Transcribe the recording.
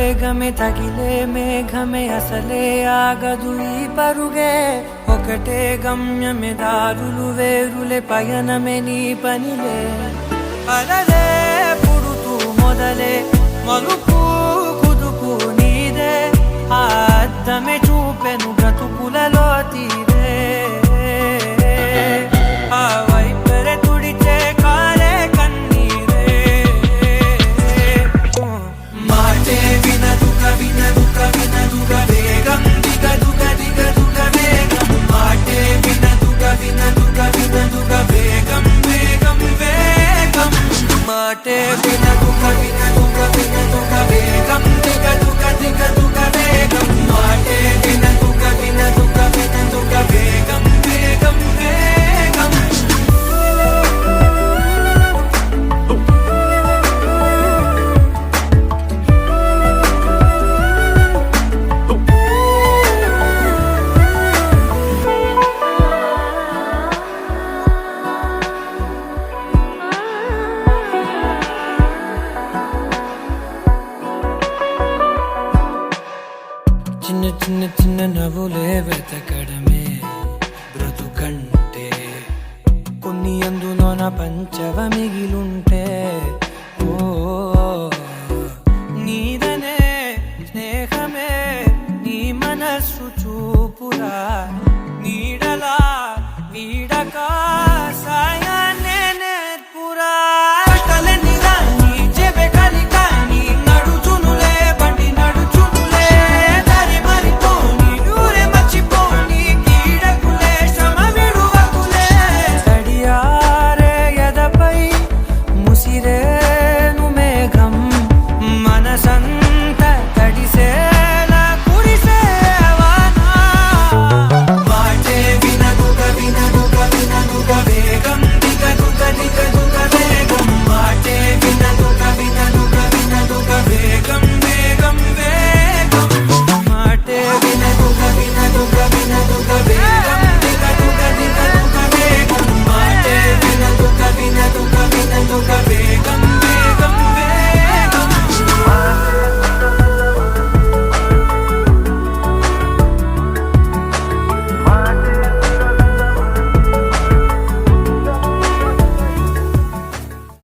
వేగమే తగిలే మేఘమే అసలే ఆగదు ఈ పరుగే ఒకటే గమ్యమే దారులు వేరులే పయనమే నీ పనిలే అలలే పుడుతూ మొదలే మలుపు కుదుపు నీదే ఆ అద్దమే చూపెను బ్రతుకులలో తీరే ఆ వైపరే తుడిచే కాలే కన్నీరే మాటే వినదుగ వినదుగ వినదుగ వేగం దిగదుగ దిగదుగ వేగం మాటే వినదుగ వినదుగ వినదుగ వేగం వేగం వేగం మాటే వినదుగ వినదుగ వినదుగ వేగం దిగదుగ దిగదుగ వేగం మాటే వినదుగ వినదుగ వినదుగ వేగం వేగం వేగం చిన్న చిన్న చిన్న నవ్వులే వెతకడమే బ్రతుకంటే కొన్ని అందులోన పంచవ మిగిలుంటే ఓ నీదనే స్నేహమే నీ మనస్సు చూపురా